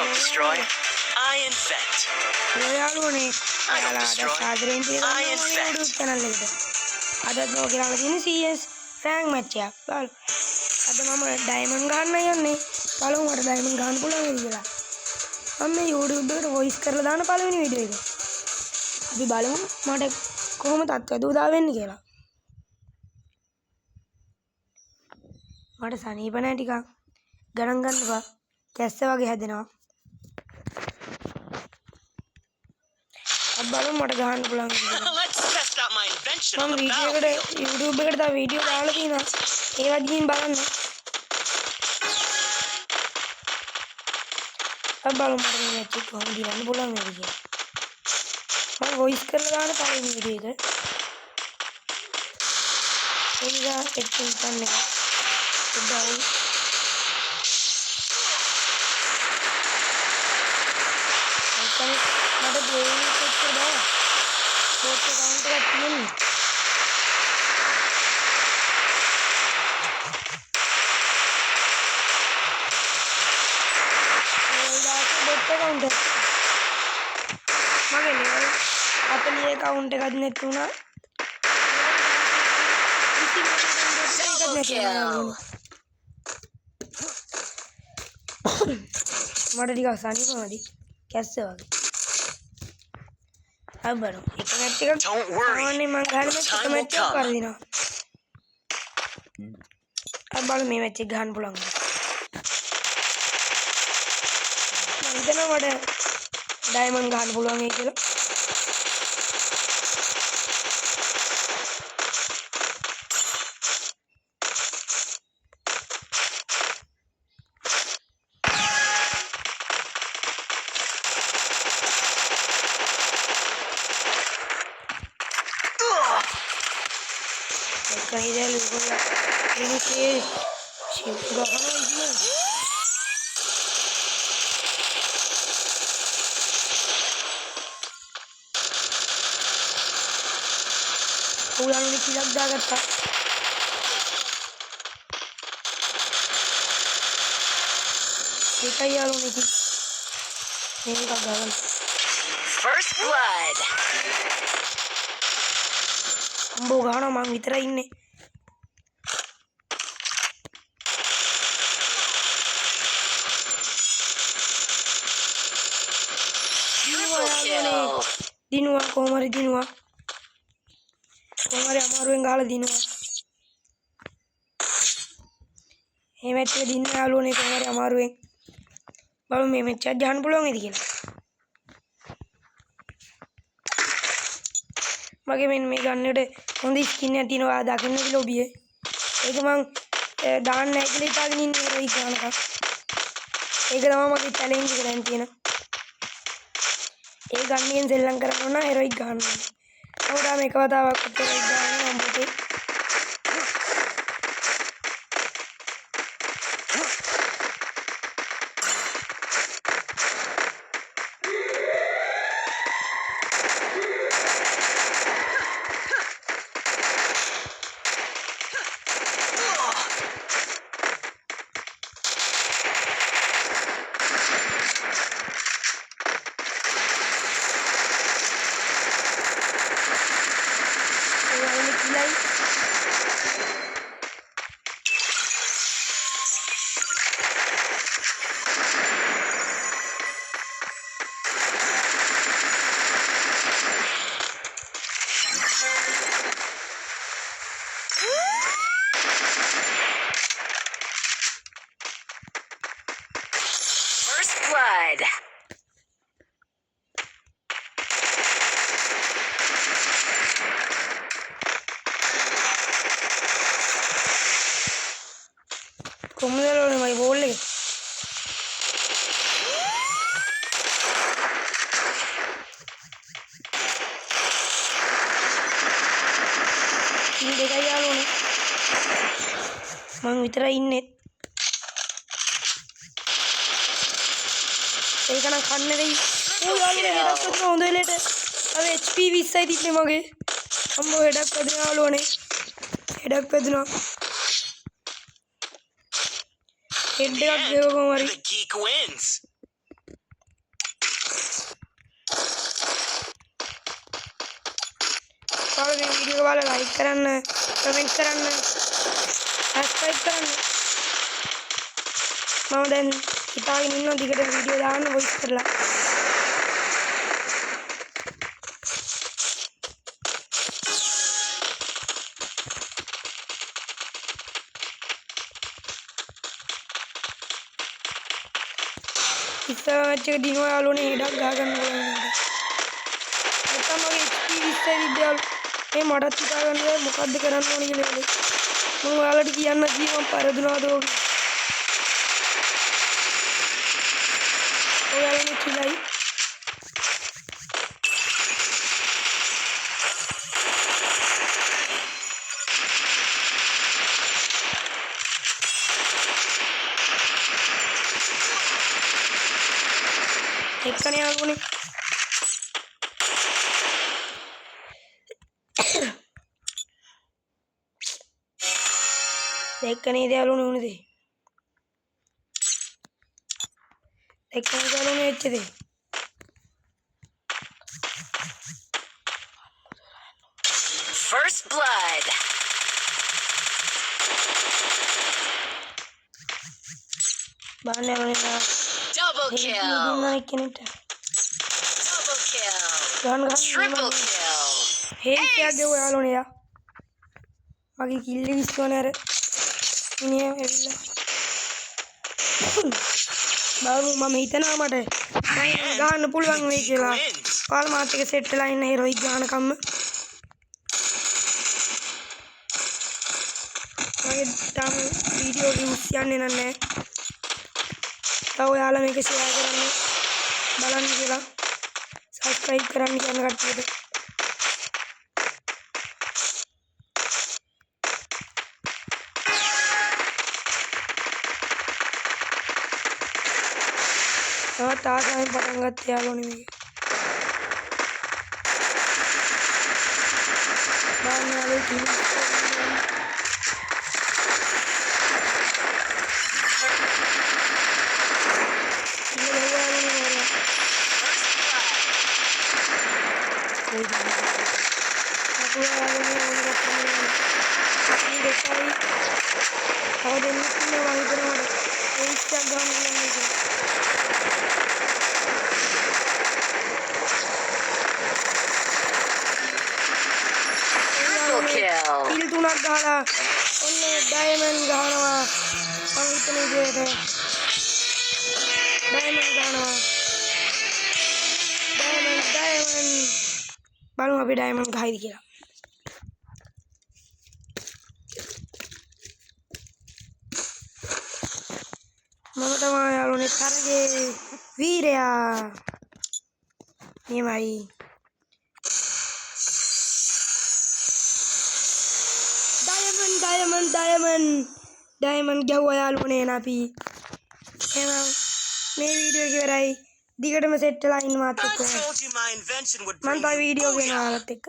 don't destroy. I infect. ඔයාලුනේ I don't destroy. සාදරයෙන් I infect. YouTube channel එකට. අදත් ඔයාලා තියෙන CS rank match එකක්. බලමු. අද මම diamond ගන්න යන්නේ. බලමු මට diamond ගන්න පුළුවන් වෙයිද කියලා. මම මේ YouTube එකට voice කරලා දාන පළවෙනි වීඩියෝ එක. අපි බලමු මට කොහොම තත්ත්වද උදා වෙන්නේ කියලා. මට සනීප නැහැ ටිකක්. ගණන් ගන්නපා. කැස්ස වගේ හැදෙනවා. බලමු මට ගහන්න පුළුවන් කියලා. Let's test out my invention on මම the YouTube එකට තව වීඩියෝ දාලා තියෙනවා. ඒවත් ගිහින් බලන්න. අපි බලමු මට මේ මැච් එක කොහොමද ගන්න පුළුවන් වෙන්නේ කියලා. මම voice කරලා දාන පළවෙනි වීඩියෝ එක. එනිසා එක්ක ඉන්න එක. ඩවුන් මට බ්‍රේන් එකක් දාන්න. පොත් account එකක් තියෙන්නේ. account එක. මගේ level 40 account එකක් නැතුණා. මට ටිකක් සනීපමදි කැස්ස වගේ. අබ්බරෝ එක මැච් එකක් සාමාන්‍යයෙන් මම ගහන මැච් එක මැච් එකක් වරදිනවා. අබ්බරෝ මේ මැච් එක ගහන්න පුළුවන්. මම හිතනවා මට ඩයමන්ඩ් ගහන්න පුළුවන් වෙයි කියලා. कहीं जाए लोगों का ini sih gak kan ini ulang ni kilak dah kata देखा यार उन्हें की नहीं का गावन First blood. अंबो गाना मांग इतना इन्ने दिनुआ को हमारे हमारे गाल दिनुआ हे मैच के दिन आलो ने को हमारे बाबू में मैच ध्यान बोलोगे दिखे मगे में गन्ने उन्दी स्किन है तीनों आधा करने की लोभी है एक मांग दान नहीं के लिए ताकि नहीं रही गान का एक दमा मगे चैलेंज करती है ना एक गन्ने से लंग करना ना हेरोइक गान और हम एक बात आवाज़ करते हैं गाने हम बोलते Blood. ¿Cómo de lo de my bowl? Ini देखा यार उन्हें मांग इतना इन्ने ඒකන කන්නේ දෙයි ඕ යාළුවනේ හෙඩක් අදිනවා හොඳ වෙලට අර HP 20යි තිබ්බේ මගේ අම්මෝ හෙඩක් අදිනවා යාළුවනේ හෙඩක් අදිනවා හෙඩ් එකක් ගෙවගමු හරි The geek wins. එක බලලා ලයික් කරන්න, කමෙන්ට් කරන්න, සබ්ස්ක්‍රයිබ් කරන්න. මම දැන් හිතාගෙන ඉන්නවා දිගට වීඩියෝ දාන්න වොයිස් කරලා. ඉස්සර මැච් එක දිනුවා යාළුවනේ හෙඩක් ගහගන්න ඕනේ නේද? නැත්තම් මගේ HP 20 විද්‍යාව මේ මටත් හිතා ගන්න බැහැ මොකද්ද කරන්න ඕනේ කියලා. මම ඔයාලට කියන්න ගියේ මම පරදුනාද ඔයාලනේ කිලයි. එක්කනේ යාළුවනේ. එක්කනේ යාළුවනේ උනේ දේ. එක්කනේ යාළුවනේ වෙච්ච දේ. First blood. බලන්න යාළුවනේ. Double kill. දුන්නා කෙනෙක්ට. Double kill. ගන්න Triple kill. හේකියා ගෙව යාළුවනේ යා. මගේ කිල් එක ඉස්සෝනේ අර ඉන්නේ ඇවිල්ලා. බලමු මම හිතනවා මට ගන්න පුළුවන් වෙයි කියලා. කාල් මාත් එක සෙට් වෙලා ඉන්න හීරෝයික් ගන්නකම්ම. මගේ තාම වීඩියෝ views යන්නේ නැහැ. තව ඔයාලා මේක ෂෙයා කරන්න බලන්න කියලා. සබ්ස්ක්‍රයිබ් කරන්න කියන කට්ටියට. තවත් ආසාවෙන් පටන් ගත්ත යාළුවනේ මේක. බලන්න යාළුවෝ කිව්වා. Triple kill. කිල් තුනක් ගහලා ඔන්න ඩයමන්ඩ් ගහනවා. මම හිතන විදිහට ඩයමන්ඩ් ගහනවා. ඩයමන්ඩ් බලමු අපි ඩයමන්ඩ් ගහයිද කියලා. මම තමයි යාළුවනේ තරගේ වීරයා. නියමයි. ඩයමන්ඩ් ගැව්වා යාළුවනේ අපි. එහෙනම් මේ වීඩියෝ එක ඉවරයි. දිගටම සෙට් වෙලා ඉන්න මාත් එක්ක. I told you my invention would මම bring තව you වීඩියෝ booyah. ගෙනාවත් එක්ක.